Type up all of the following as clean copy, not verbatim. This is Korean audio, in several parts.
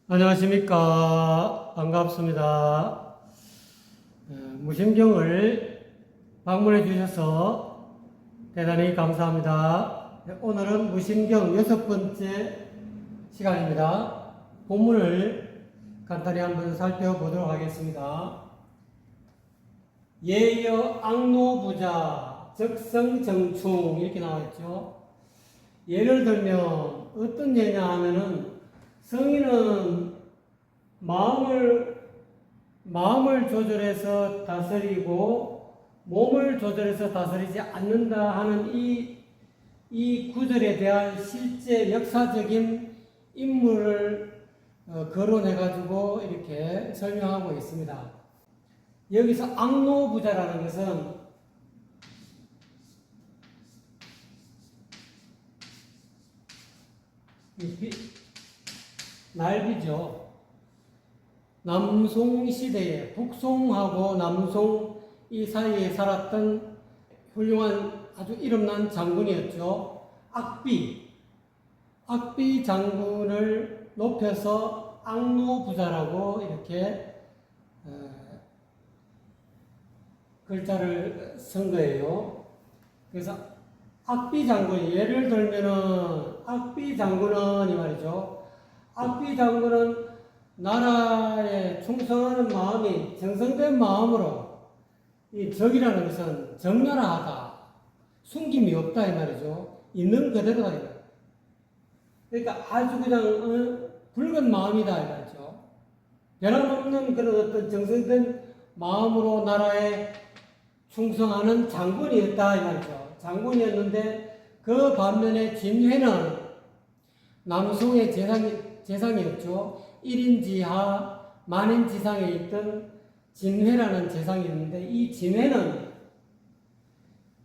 안녕하십니까. 반갑습니다. 무심경을 방문해 주셔서 대단히 감사합니다. 오늘은 무심경 6번째 시간입니다. 본문을 간단히 한번 살펴보도록 하겠습니다. 예여 악노부자 적성정충 이렇게 나와있죠. 예를 들면 어떤 예냐 하면은 성인은 마음을 조절해서 다스리고 몸을 조절해서 다스리지 않는다 하는 이 구절에 대한 실제 역사적인 인물을 거론해가지고 이렇게 설명하고 있습니다. 여기서 악노부자라는 것은 날비죠. 남송 시대에 북송하고 남송 이 사이에 살았던 훌륭한 아주 이름난 장군이었죠. 악비 장군을 높여서 악노부자라고 이렇게 글자를 쓴 거예요. 그래서 악비 장군, 예를 들면은 악비 장군은 이 말이죠. 악비 장군은 나라에 충성하는 마음이 정성된 마음으로 이 적이라는 것은 적나라하다, 숨김이 없다 이 말이죠. 있는 그대로다 이 말이죠. 그러니까 아주 그냥 붉은 마음이다 이 말이죠. 변함없는 그런 어떤 정성된 마음으로 나라에 충성하는 장군이었다 이 말이죠. 장군이었는데 그 반면에 진회는 남송의 재상이었죠. 1인지하 만인지상에 있던 진회라는 재상이었는데 이 진회는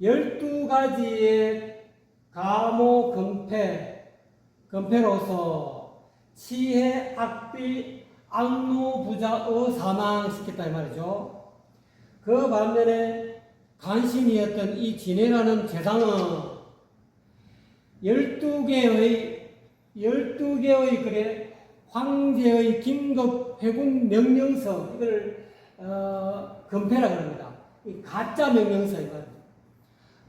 12가지의 가모 금패로서 치해 악비 악노부자의 사망시켰다 이 말이죠. 그 반면에 간신이었던 이 진해라는 재상은 12개의 그래 황제의 긴급 회군 명령서 이걸 금패라 그럽니다. 이 가짜 명령서 이거예요.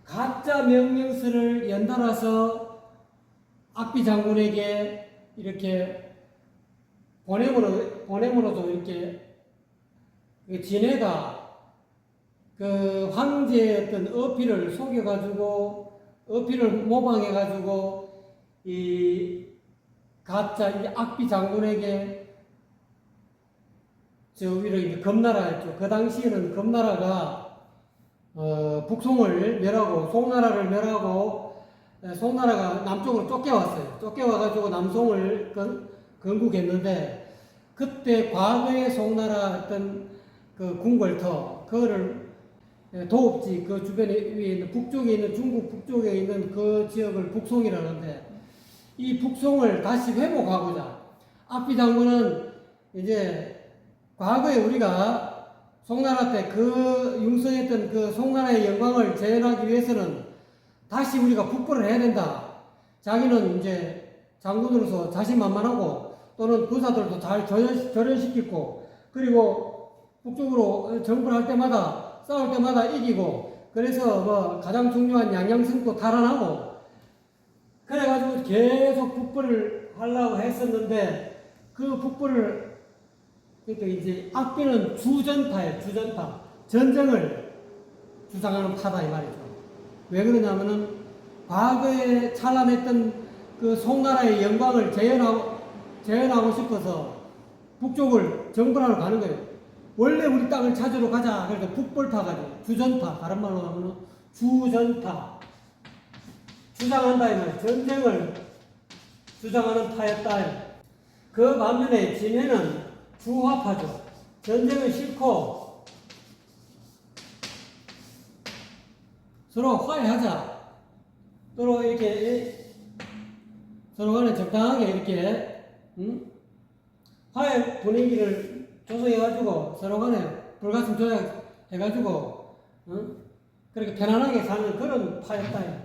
가짜 명령서를 연달아서 악비 장군에게 이렇게 보냄으로도 이렇게 진해가 그 황제의 어떤 어필을 속여가지고 어필을 모방해가지고 이 가짜 이 악비 장군에게 저 위로 이제 금나라였죠. 그 당시에는 금나라가 북송을 멸하고 송나라를 멸하고 송나라가 남쪽으로 쫓겨왔어요. 쫓겨와가지고 남송을 건국했는데 그때 과거의 송나라 어떤 그 궁궐터 그거를 도읍지 그 주변에 위에 있는 북쪽에 있는 중국 북쪽에 있는 그 지역을 북송이라는데 이 북송을 다시 회복하고자 악비 장군은 이제 과거에 우리가 송나라 때 그 융성했던 그 송나라의 영광을 재현하기 위해서는 다시 우리가 북벌을 해야 된다. 자기는 이제 장군으로서 자신만만하고 또는 부사들도 잘 조련시키고 그리고 북쪽으로 정벌 할 때마다 싸울 때마다 이기고 그래서 뭐 가장 중요한 양양성도 탈환하고 그래가지고 계속 북벌을 하려고 했었는데 그 북벌을 그러니까 이제 악비는 주전파예요. 주전파. 전쟁을 주장하는 파다 이 말이죠. 왜 그러냐면은 과거에 찬란했던 그 송나라의 영광을 재현하고 싶어서 북쪽을 정벌하러 가는 거예요. 원래 우리 땅을 찾으러 가자. 그러니까 북벌파가 주전파. 다른 말로 하면 주전파. 주장한다 이 말이에요. 전쟁을 주장하는 파였다. 그 반면에 진해는 주화파죠. 전쟁은 싫고 서로 화해하자. 서로 이렇게 서로 간에 적당하게 이렇게 화해 분위기를 조성해가지고 서로 간에 불가침 조약해가지고 그렇게 편안하게 사는 그런 파였다.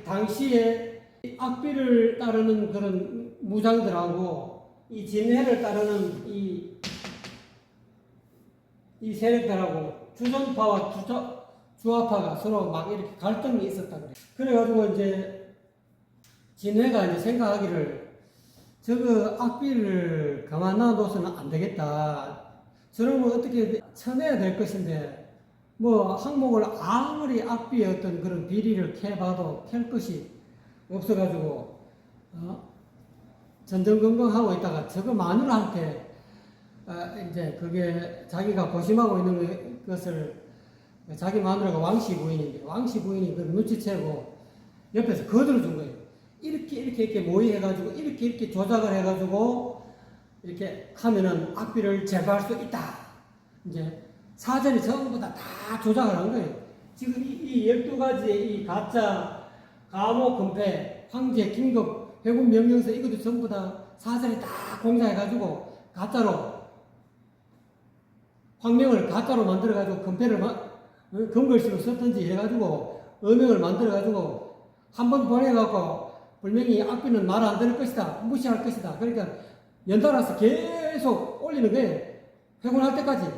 당시에 악비를 따르는 그런 무장들하고 이 진해를 따르는 이 세력들하고 주전파와 주화파가 서로 막 이렇게 갈등이 있었다 그래. 그래가지고 이제 진해가 이제 생각하기를 저거 악비를 가만 놔둬서는 안 되겠다. 저러면 어떻게 쳐내야 될 것인데 뭐 항목을 아무리 악비의 어떤 그런 비리를 캐봐도 캘 것이 없어가지고 전전긍긍하고 있다가 저거 마누라한테 이제 그게 자기가 고심하고 있는 것을 자기 마누라가 왕씨 부인인데 왕씨 부인이 그걸 눈치채고 옆에서 거들어준 거예요. 이렇게 모의해가지고 이렇게 조작을 해가지고 이렇게 하면은 악비를 제거할 수 있다. 이제 사전에 전부 다 조작을 한 거예요. 지금 이 12가지의 이 가짜 감호 금패 황제 긴급 회군 명령서 이것도 전부 다 사전에 다 공작해가지고 가짜로 황명을 가짜로 만들어가지고 금패를 금글씨로 썼든지 해가지고 어명을 만들어가지고 한 번 보내갖고 분명히 악비는 말 안 들을 것이다. 무시할 것이다. 그러니까 연달아서 계속 올리는 거예요. 회군할 때까지.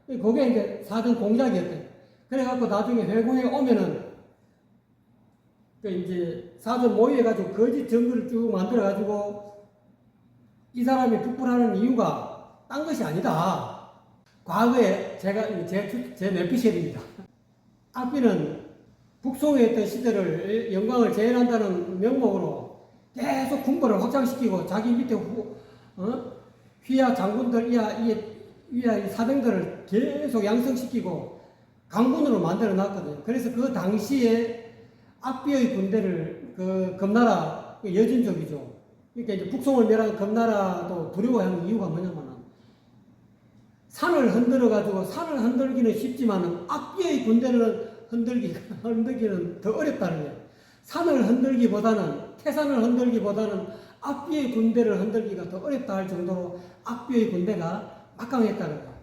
그게 이제 사전 공작이었대. 그래갖고 나중에 회군에 오면은 그 이제 사전 모의해가지고 거짓 증거를 쭉 만들어가지고 이 사람이 북불하는 이유가 딴 것이 아니다. 과거에 제 내피셜입니다. 악비는 북송에 있던 시대를 영광을 재현한다는 명목으로 계속 군부를 확장시키고 자기 밑에 휘하 장군들 위하 사병들을 계속 양성시키고 강군으로 만들어 놨거든요. 그래서 그 당시에 악비의 군대를 그 금나라 여진족이죠. 그러니까 이제 북송을 멸한 금나라도 두려워하는 이유가 뭐냐면 산을 흔들기는 쉽지만 악비의 군대는 흔들기는 더 어렵다는 거예요. 산을 흔들기보다는 태산을 흔들기보다는 악비의 군대를 흔들기가 더 어렵다 할 정도로 악비의 군대가 막강했다는 거예요.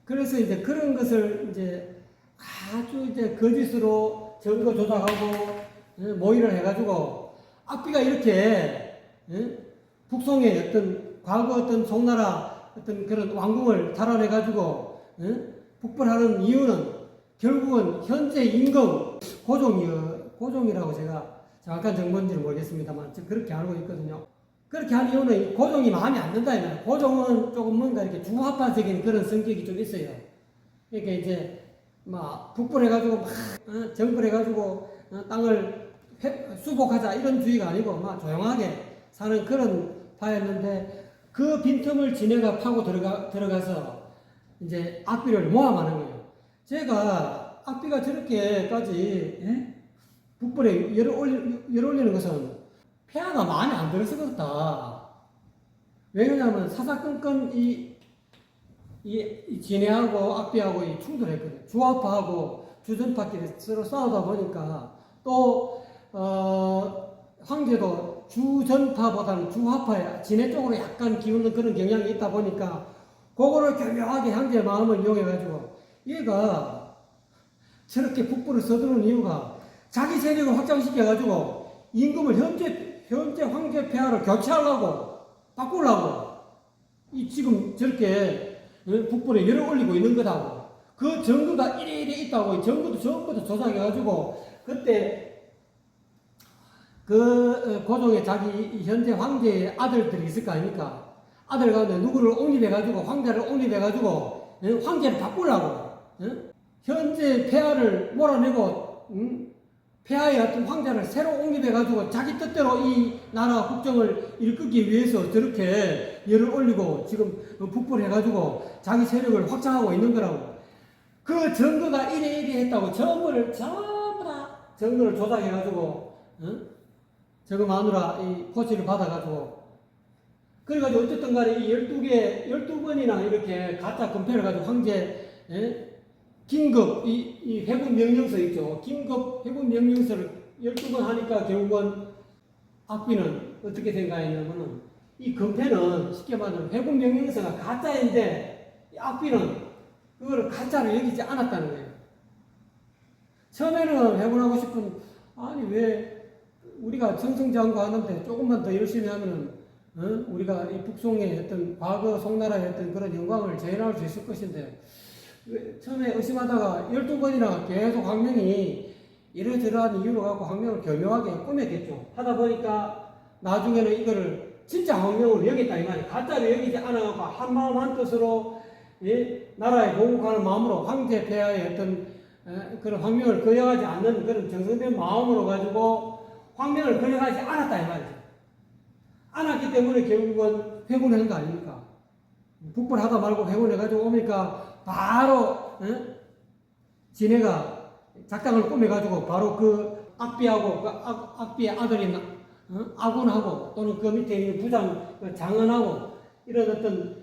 그래서 이제 그런 것을 이제 아주 이제 거짓으로 증거 조작하고 모의를 해가지고 악비가 이렇게 북송의 어떤 과거 어떤 송나라 어떤 그런 왕궁을 달아내가지고 북벌하는 이유는 결국은 현재 임금 고종이라고 제가 정확한 정보인지는 모르겠습니다만 그렇게 알고 있거든요. 그렇게 한 이유는 고종이 마음에 안 든다 이거예요. 고종은 조금 뭔가 이렇게 주화파적인 그런 성격이 좀 있어요. 그러니까 이제 막 북벌해가지고 막 정벌해가지고 땅을 수복하자 이런 주의가 아니고 막 조용하게 사는 그런 파였는데 그 빈틈을 진해가 파고 들어가서 이제 악비를 모함하는 거예요. 제가 악비가 저렇게까지 북벌에 열 올리는 것은 폐하가 마음에 안 들어서 그렇다. 왜냐하면 사사건건 이 진해하고 악비하고 충돌했거든요. 주화파하고 주전파끼리 서로 싸우다 보니까 또 황제도 주전파보다는 주화파에 진해 쪽으로 약간 기우는 그런 경향이 있다 보니까 그거를 교묘하게 황제의 마음을 이용해가지고 얘가 저렇게 북부를 서두르는 이유가 자기 세력을 확장시켜가지고 임금을 현재 황제 폐하를 교체하려고 바꾸려고 지금 저렇게 북부에 열을 올리고 있는 거다고. 그 증거가 이래 있다고. 증거도 전부 다 조작해가지고 그때 그 고종의 자기 현재 황제의 아들들이 있을 거 아닙니까? 아들 가운데 누구를 옹립해가지고 황제를 옹립해가지고 황제를 바꾸려고 현재 폐하를 몰아내고 폐하의 어떤 황제를 새로 옹립해가지고 자기 뜻대로 이 나라 국정을 이끌기 위해서 저렇게 열을 올리고 지금 북벌해가지고 자기 세력을 확장하고 있는 거라고. 그 증거가 이래 했다고 전부 다 증거를 조작해가지고 저거 마누라 이 포치를 받아가지고 그래가지고 어쨌든 간에 이 12번이나 이렇게 가짜 금패를 가지고 황제 긴급 이 회군 명령서 있죠. 긴급 회군 명령서를 12번 하니까 결국은 악비는 어떻게 생각했냐면은 이 금패는 쉽게 말하면 회군 명령서가 가짜인데 이 악비는 그거를 가짜로 여기지 않았다는 거예요. 처음에는 회군하고 싶은 아니 왜 우리가 승승장구하는데 조금만 더 열심히 하면은 우리가 이 북송의 어떤 과거 송나라의 어떤 그런 영광을 재현할 수 있을 것인데, 처음에 의심하다가 12번이나 계속 황명이 이러저러한 이유로 갖고 황명을 교묘하게 꾸몄겠죠. 하다 보니까 나중에는 이거를 진짜 황명으로 여겼다 이 말이에요. 가짜로 여기지 않아갖고 한마음 한뜻으로 나라에 보국하는 마음으로 황제 폐하의 어떤 그런 황명을 거역하지 않는 그런 정성된 마음으로 가지고 황명을 거역하지 않았다 이 말이죠. 않았기 때문에 결국은 회군한 거 아닙니까? 북벌하다 말고 회군해가지고 오니까 바로 진해가 작당을 꾸며가지고 바로 그 악비하고 그 악비의 아들인 아군하고 또는 그 밑에 있는 부장 그 장언하고 이런 어떤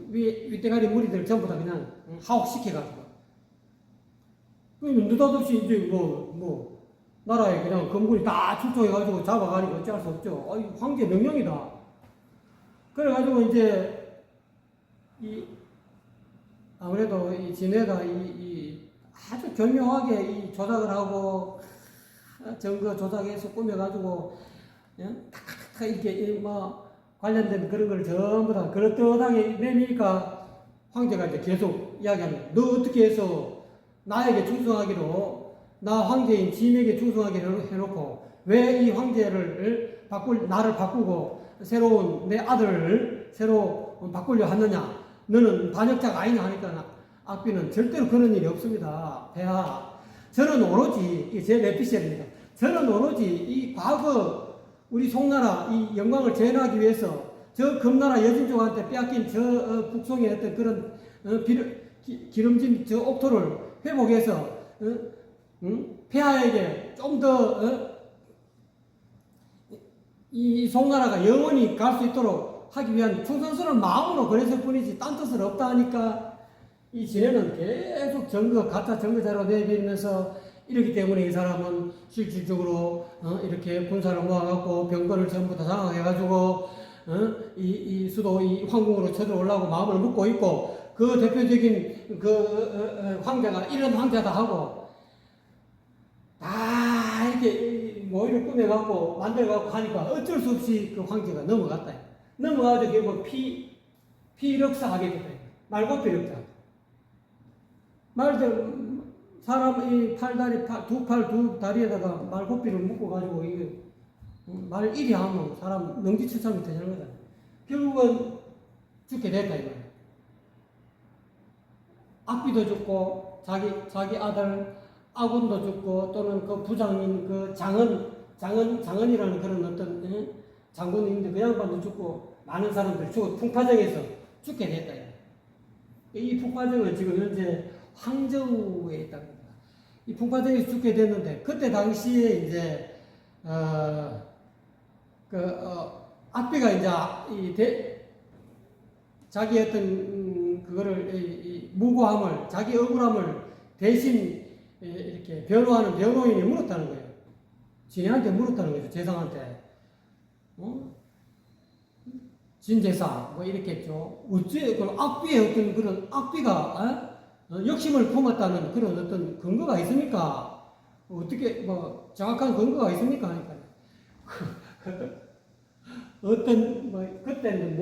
윗대가리 무리들 전부 다 그냥 하옥시켜가지고 느닷없이 이제 나라에 그냥 검군이 다 출동해가지고 잡아가니까 어찌할 수 없죠. 황제 명령이다. 그래가지고 이제 아무래도 이 진해가 아주 교묘하게 이 조작을 하고 증거 조작해서 꾸며가지고 탁탁탁 이렇게 관련된 그런 걸 전부 다 그럴듯하게 내미니까 황제가 이제 계속 이야기하는, 너 어떻게 해서 나에게 충성하기로, 나 황제인 짐에게 충성하기로 해놓고 왜 이 황제를 나를 바꾸고 새로운 내 아들을 새로 바꾸려 하느냐, 너는 반역자가 아니냐 하니까 악비는 절대로 그런 일이 없습니다. 폐하, 저는 오로지, 제 레피셜입니다. 저는 오로지 이 과거 우리 송나라 이 영광을 재현하기 위해서 저 금나라 여진족한테 빼앗긴 저 북송의 어떤 그런 기름진 저 옥토를 회복해서 폐하에게 좀 더 이 송나라가 영원히 갈 수 있도록 하기 위한 충성스러운 마음으로 그랬을 뿐이지 딴 뜻은 없다 하니까 이 진해는 계속 가짜 증거 자료 내밀면서 이렇기 때문에 이 사람은 실질적으로 이렇게 군사를 모아갖고 병거를 전부 다 장악해가지고 이 수도 이 황궁으로 쳐들어오려고 마음을 먹고 있고, 그 대표적인 그 황제가 이런 황제다 하고 다 이렇게 모의를 꾸며갖고 만들어갖고 하니까 어쩔 수 없이 그 황제가 넘어갔다. 넘어가서 결국 피력사 하게 됐다. 말고피력사. 사람 이 팔다리 두 다리에다가 말고삐를 묶어가지고 이게 말 이리 하면 사람 능지처참이 되는 거다. 결국은 죽게 됐다 이거야. 악비도 죽고 자기 아들 아군도 죽고 또는 그 부장인 그 장언이라는 그런 어떤 장군인데 그 양반도 죽고 많은 사람들이 죽고 풍파정에서 죽게 됐다 이거야. 이 풍파정은 지금 현재 황저우에 있다는 겁니다. 이 풍파정에서 죽게 됐는데, 그때 당시에 이제, 악비가 이제, 자기 어떤, 그거를, 무고함을, 자기 억울함을 대신 이렇게 변호하는 변호인이 물었다는 거예요. 진해한테 물었다는 거죠, 재상한테. 진제사, 이렇게 했죠. 어째, 악비의 어떤 그런, 악비가, 욕심을 품었다는 그런 어떤 근거가 있습니까? 어떻게, 정확한 근거가 있습니까? 하니까. 그때는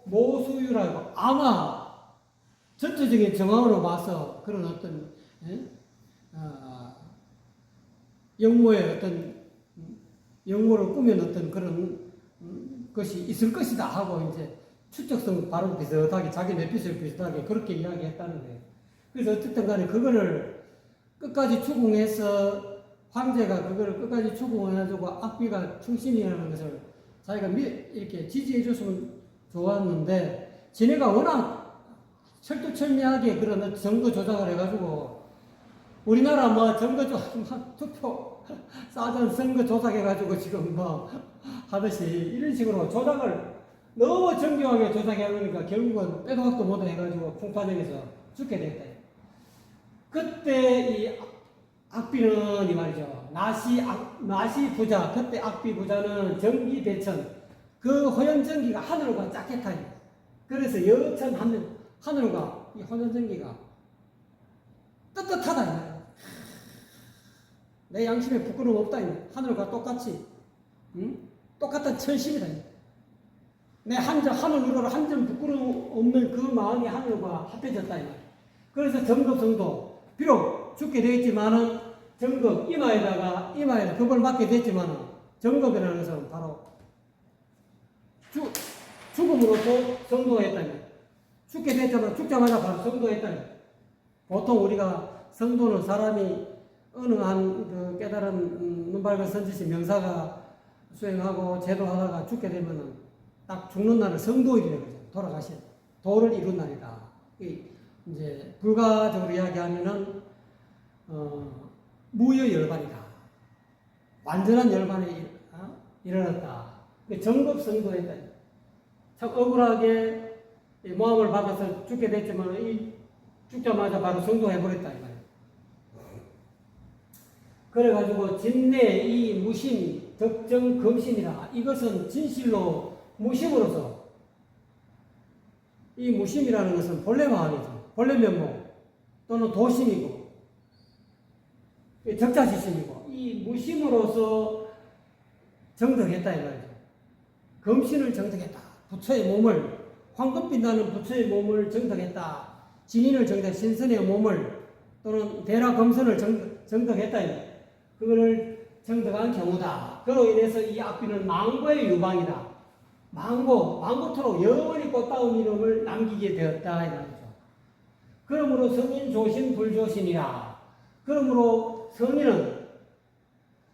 모수유라고 아마 전체적인 정황으로 봐서 그런 어떤, 영모의 어떤, 영모를 꾸며놓던 그런 것이 있을 것이다 하고 이제 추측성 바로 비슷하게, 자기 내피셜 비슷하게 그렇게 이야기했다는 거예요. 그래서 어쨌든 간에 그거를 끝까지 추궁해서 황제가 그거를 끝까지 추궁해가지고 악비가 충신이라는 것을 자기가 이렇게 지지해줬으면 좋았는데, 진해가 워낙 철두철미하게 그런 정거 조작을 해가지고 우리나라 정거 투표 사전 선거 조작해가지고 지금 하듯이 이런 식으로 조작을 너무 정교하게 조작해놓으니까 결국은 빼도 박도 못 해가지고 풍파정에서 죽게 됐다. 그때 이 악비는 이 말이죠. 나시 부자, 그때 악비 부자는 전기 대천, 그 호연 전기가 하늘과 짝겠다니. 그래서 여천 하늘과 이 호연 전기가 떳떳하다. 내 양심에 부끄러움 없다. 하늘과 똑같이, 똑같은 천심이다. 내 하늘 우러러 한 점 부끄러움 없는 그 마음이 하늘과 합해졌다 이 말이에요. 그래서 정급성도 비록 죽게 되었지만은 정급 이마에다가 겁을 맞게 됐지만은 정급이라는 것은 바로 죽음으로도 성도했다. 죽게 됐지만 죽자마자 바로 성도했다. 보통 우리가 성도는 사람이 어느 한 깨달은 눈 밝은 선지신 명사가 수행하고 제도하다가 죽게 되면은 딱 죽는 날을 성도일이라고 그러죠. 돌아가신 도를 이룬 날이다. 이제 불가적으로 이야기하면은 무여 열반이다. 완전한 열반에 일어났다. 정급성도했다. 참 억울하게 모함을 받아서 죽게 됐지만 죽자마자 바로 성도해버렸다 이 말이에요. 그래가지고 진내 이 무심 덕정 검신이라 이것은 진실로 무심으로서 이 무심이라는 것은 본래 마음이죠. 본래 면목 또는 도심이고 적자지심이고 이 무심으로서 정덕했다 이 말이죠. 검신을 정덕했다. 부처의 몸을 황금 빛나는 부처의 몸을 정덕했다. 진인을 정덕 신선의 몸을 또는 대라 검선을 정덕했다. 그거를 정덕한 경우다. 그로 인해서 이 악비는 망고의 유방이다. 망고토록 영원히 꽃다운 이름을 남기게 되었다 이 말이죠. 그러므로 성인 조신 불조신이라. 그러므로 성인은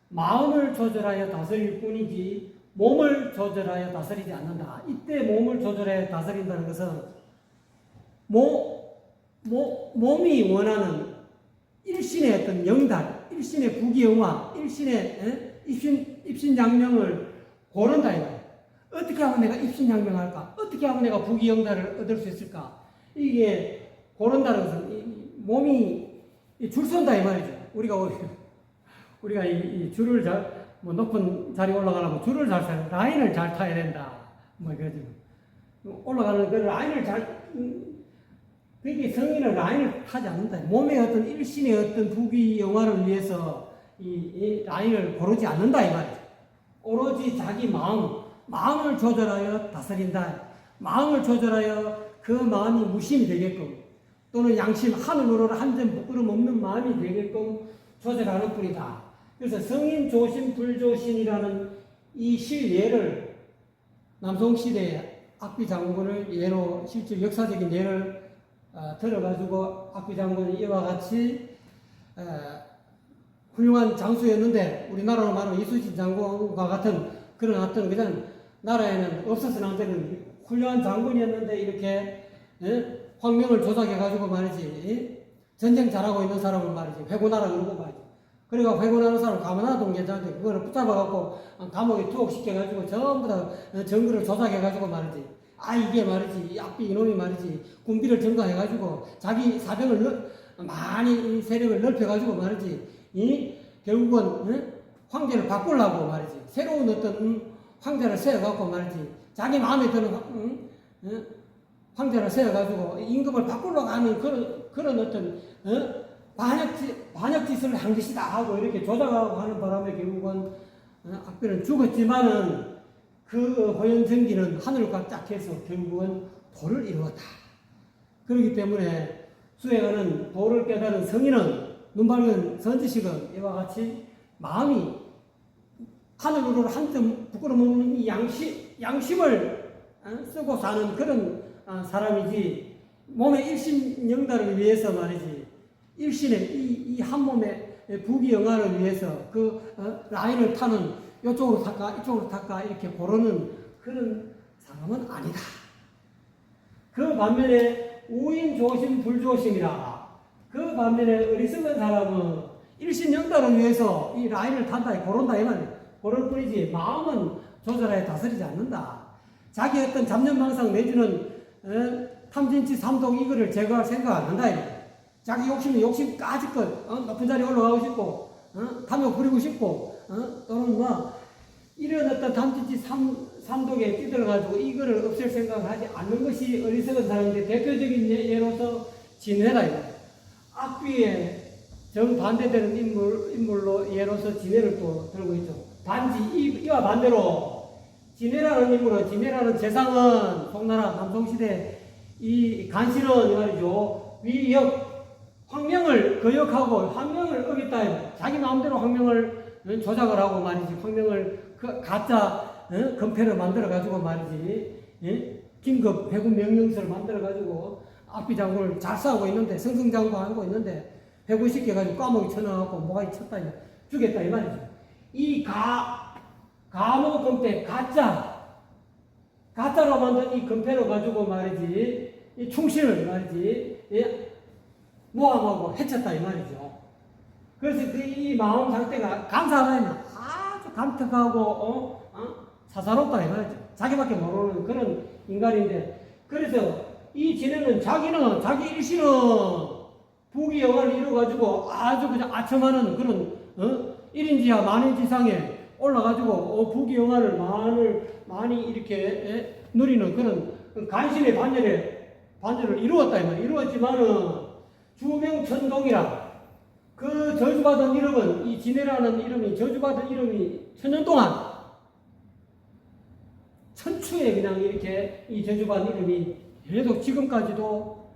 마음을 조절하여 다스릴 뿐이지 몸을 조절하여 다스리지 않는다. 이때 몸을 조절하여 다스린다는 것은 몸이 원하는 일신의 어떤 영달, 일신의 부귀영화, 일신의 입신양명을 고른다 이 말이야. 어떻게 하면 내가 입신양명할까? 어떻게 하면 내가 부귀영달을 얻을 수 있을까? 이게 고른다는 것은 몸이 줄 선다 이 말이죠. 우리가 이 줄을 높은 자리 올라가려면 줄을 잘 타야 라인을 잘 타야 된다. 그러지. 올라가는 그 라인을 그게 성인은 라인을 타지 않는다. 몸의 어떤 일신의 어떤 부귀영화를 위해서 이 라인을 고르지 않는다 이 말이죠. 오로지 자기 마음을 조절하여 다스린다. 마음을 조절하여 그 마음이 무심이 되게끔 또는 양심 하늘으로 한 점 부끄럼 없는 마음이 되게끔 조절하는 뿐이다. 그래서 성인 조신 불조신이라는 이 실예를 남송시대의 악비 장군을 예로 실제 역사적인 예를 들어가지고 악비 장군이 이와 같이 훌륭한 장수였는데 우리나라로 말하면 이수진 장군과 같은 그런 어떤 그냥 나라에는 없어서 남자는 훌륭한 장군이었는데 이렇게 황명을 조작해가지고 말이지 전쟁 잘하고 있는 사람을 말이지 회고나라 그러고 말이지. 그러니까 회고나는 사람 가만하나 동계자인데 그거를 붙잡아갖고 감옥에 투옥시켜가지고 전부 다 정글을 조작해가지고 말이지. 이게 말이지 이 악비 이놈이 말이지 군비를 증가해가지고 자기 사병을 많이 세력을 넓혀가지고 말이지 결국은 황제를 바꾸려고 말이지 새로운 어떤 황제를 세워갖고 말이지 자기 마음에 드는 황제를 세워가지고 임금을 바꾸려고 하는 그런 어떤 반역짓을 한 것이다 하고 이렇게 조작하고 하는 바람에 결국은 악비는 죽었지만은 그 호연정기는 하늘과 짝해서 결국은 도를 이루었다. 그렇기 때문에 수행하는 도를 깨달은 성인은 눈 밝은 선지식은 이와 같이 마음이 하늘으로 한 점 부끄러움 없는 이 양심을 쓰고 사는 그런 사람이지 몸의 일신영달을 위해서 말이지 일신의 이 한 몸의 부귀영화를 위해서 그 라인을 타는 이쪽으로 탈까 이쪽으로 탈까 이렇게 고르는 그런 사람은 아니다. 그 반면에 우인 조심 불조심이라 그 반면에 어리석은 사람은 일신영달을 위해서 이 라인을 탄다 고른다 이 말이야. 고를 뿐이지 마음은 조절하여 다스리지 않는다. 자기 어떤 잡념망상 내지는 탐진치 삼독 이거를 제거할 생각 안 한다. 자기 욕심 까짓것 높은 자리에 올라가고 싶고 탐욕 부리고 싶고 또는 이런 어떤 탐진치 삼독에 찌들어가지고 이거를 없앨 생각을 하지 않는 것이 어리석은 사람인데 대표적인 예로서 진해다. 악비에 정반대되는 인물로 예로서 진해를 또 들고 있죠. 단지 이와 반대로 진해라는 인물은, 진해라는 재상은 송나라 남송시대 이 간신은 말이죠. 위협, 황명을 거역하고 황명을 어겼다. 자기 마음대로 황명을 조작을 하고 말이지. 황명을 가짜 건패를 만들어가지고 말이지. 긴급 회군 명령서를 만들어가지고 앞비 장군을 잘 싸우고 있는데, 승승장구하고 있는데, 회군 시켜가지고 까먹이 쳐넣어갖고 모가지 쳤다, 죽였다, 이 말이죠. 이 가모 건패, 가짜로 만든 이 건패로 가지고 말이지, 이 충신을 말이지, 모함하고 해쳤다, 이 말이죠. 그래서 이 마음 상태가 감사하면 아주 감격하고, 사사롭다, 이 말이죠. 자기밖에 모르는 그런 인간인데, 그래서 이 진해는 자기 일신은 부귀영화를 이루어가지고 아주 그냥 아첨하는 그런, 1인지하 만인지상에 올라가지고, 부귀영화를 많이 이렇게 누리는 그런 간신의 반열을 이루었다, 이 말이에요. 이루었지만은, 주명천동이라, 그 저주받은 이름은, 이 진해라는 이름이, 저주받은 이름이 천년 동안, 천추에 그냥 이렇게 이 저주받은 이름이 계속 지금까지도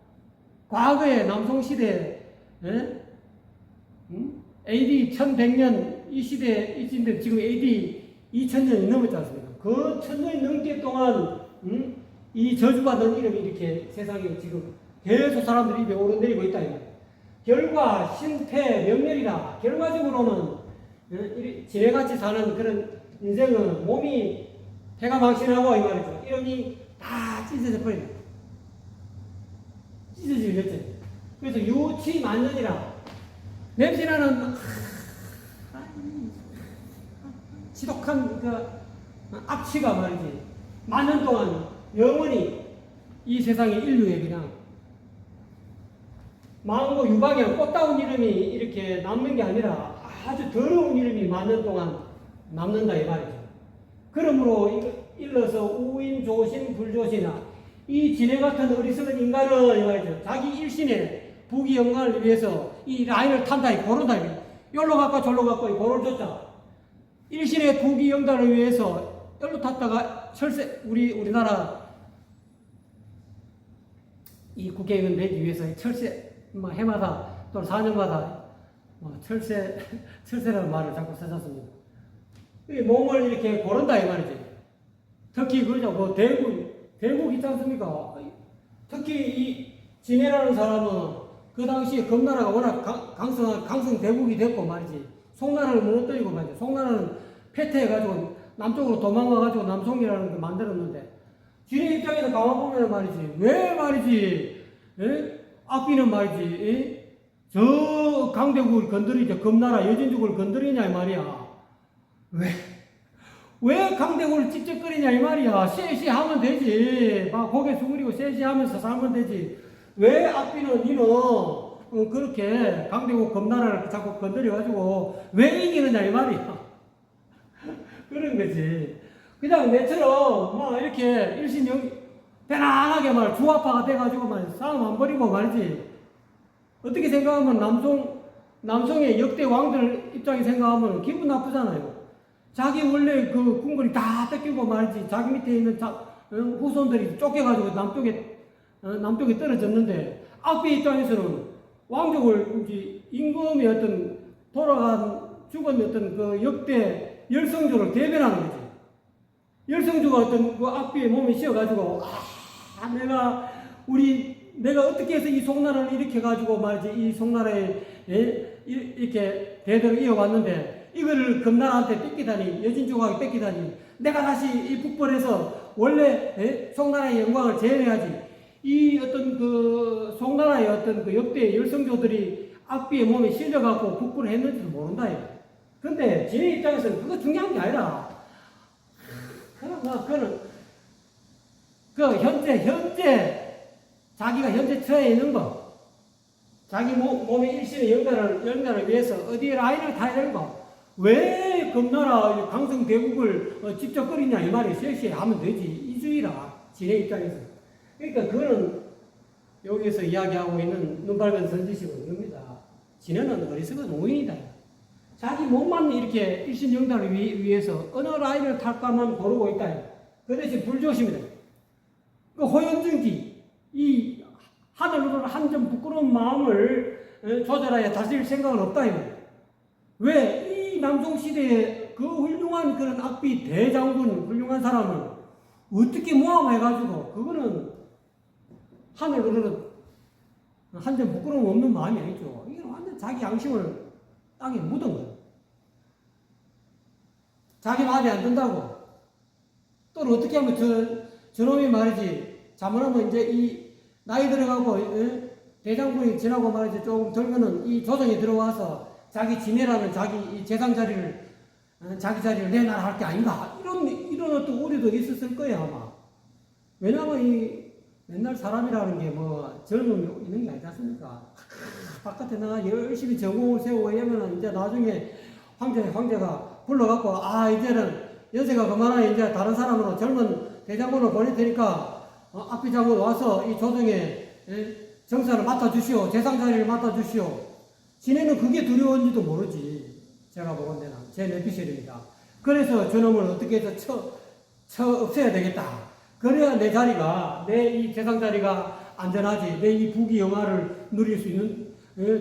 과거의 남송시대, AD 1100년 이 시대인데 지금 AD 2000년이 넘었지 않습니까? 그 1000년이 넘게 동안, 이 저주받은 이름이 이렇게 세상에 지금 계속 사람들이 입에 오르내리고 있다. 결과, 신패, 명렬이다. 결과적으로는, 지네같이 사는 그런 인생은 몸이 해가 망신하고, 이 말이죠. 이름이 다 찢어져 버린다. 찢어지겠지. 그래서 유치만년이라, 냄새나는, 지독한 그 악취가 말이지. 만년 동안 영원히 이 세상의 인류에 그냥 망고 유방향 꽃다운 이름이 이렇게 남는 게 아니라 아주 더러운 이름이 만년 동안 남는다, 이 말이죠. 그러므로 일러서 우인, 조신, 불조신이나 이 진해 같은 어리석은 인간은 이 말이죠. 자기 일신의 부귀 영광을 위해서 이 라인을 탄다, 이 고른다. 여기로 갈까 저로 갈까 이 고를 줬자. 일신의 부귀 영광을 위해서 여기로 탔다가 철새 우리나라 이 국회의원 되기 위해서 철새 해마다 또는 4년마다 철새라는 말을 자꾸 쓰셨습니다. 몸을 이렇게 고른다, 이 말이지. 특히 그러죠. 뭐 대국 있지 않습니까? 특히 이 진해라는 사람은 그 당시에 금나라가 워낙 강성 대국이 됐고 말이지. 송나라를 무너뜨리고 말이지. 송나라는 패퇴해가지고 남쪽으로 도망가가지고 남송이라는 걸 만들었는데, 진해 입장에서 가만 보면 말이지. 왜 말이지? 악비는 말이지. 저 강대국을 건드리자. 금나라 여진족을 건드리냐 이 말이야. 왜 강대국을 찝찝거리냐 이 말이야. 쎄쎄하면 되지. 막 고개 숙이고 쎄쎄하면서 살면 되지. 왜 악비는 니는 그렇게 강대국 금나라를 자꾸 건드려가지고 왜 이기느냐 이 말이야. 그런 거지. 그냥 내처럼 막 이렇게 일신영 편안하게 말 주화파가 돼가지고 말 싸움 안 버리고 말이지. 어떻게 생각하면 남성의 역대 왕들 입장에 생각하면 기분 나쁘잖아요. 자기 원래 그 궁궐이 다 뺏기고 말이지. 자기 밑에 있는 후손들이 쫓겨가지고 남쪽에 떨어졌는데, 악비 입장에서는 왕족을 임금의 어떤 죽은 어떤 그 역대 열성조를 대변하는 거지. 열성조가 어떤 그 악비의 몸에 씌어가지고, 내가 어떻게 해서 이 송나라를 일으켜가지고 말이지, 이 송나라에 이렇게 대대로 이어왔는데, 이거를 금나라한테 뺏기다니, 여진족에게 뺏기다니, 내가 다시 이 북벌에서 원래 송나라의 영광을 재현해야지. 이 어떤 그 송나라의 어떤 그 역대 열성조들이 악비의 몸에 실려갖고 북벌을 했는지도 모른다. 근데 진해 입장에서는 그거 중요한 게 아니라, 현재 자기가 현재 처해 있는 거, 자기 몸의 일신의 영달을 위해서 어디에 라인을 타야 되는 거, 왜 금나라 강성 대국을 직접 끓이냐 이 말이 섹시해 하면 되지. 이주의라 진해 입장에서. 그러니까 그거는 여기서 이야기하고 있는 눈발견 선지식은 이겁니다. 진해는 어리석은 오인이다. 자기 몸만 이렇게 일신 영달을 위해서 어느 라인을 탈까만 고르고 있다. 그 대신 불조심이다. 그 호연증기, 이 하늘으로 한 점 부끄러운 마음을 조절하여 다스릴 생각은 없다 이거. 왜 이 남종시대에 그 훌륭한 그런 악비 대장군 훌륭한 사람을 어떻게 모함해가지고 그거는 하늘으로는 한 점 부끄러움 없는 마음이 아니죠. 이게 완전 자기 양심을 땅에 묻은 거예요. 자기 마음에 안 든다고. 또 어떻게 하면 저놈이 말이지 자문하면 이제 이 나이 들어가고 대장군이 지나고 말이지 조금 들면은 이 조정이 들어와서 자기 지내라는 자기 이 재상 자리를 자기 자리를 내놔라 할 게 아닌가 이런 어떤 우려도 있었을 거예요 아마. 왜냐하면 이 맨날 사람이라는 게 뭐 젊음이 있는 게 아니지 않습니까? 바깥에 나가 열심히 전공을 세우고 이러면 이제 나중에 황제가 불러갖고 이제는 연세가 그만하니 이제 다른 사람으로 젊은 대장군을 보낼 테니까 앞비 장군 와서 이 조정에 정사를 맡아주시오. 재상 자리를 맡아주시오. 지네는 그게 두려운지도 모르지. 제가 보건대는 제 내피셜입니다. 그래서 저놈을 어떻게 해서 쳐 없애야 되겠다. 그래야 내 자리가 내 이 재상 자리가 안전하지. 내 이 부귀 영화를 누릴 수 있는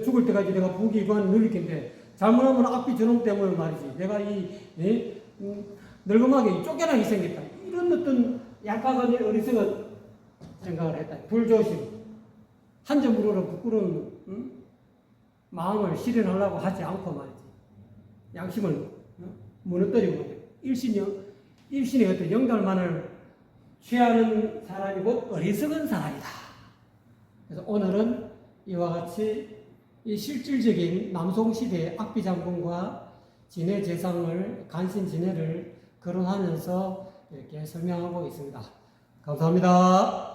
죽을 때까지 내가 부귀 영화를 누릴 텐데 잘못하면 앞비 저놈 때문에 말이지. 내가 늙음하게 쫓겨나게 생겼다. 이런 어떤 약간의 어리석은 생각을 했다. 불조심. 한 점으로 부끄러운 마음을 실현하려고 하지 않고 말이지. 양심을 무너뜨리고 일신의 어떤 영달만을 취하는 사람이 곧 어리석은 사람이다. 그래서 오늘은 이와 같이 이 실질적인 남송시대의 악비 장군과 진해 재상을 간신 진해를 거론하면서 이렇게 설명하고 있습니다. 감사합니다.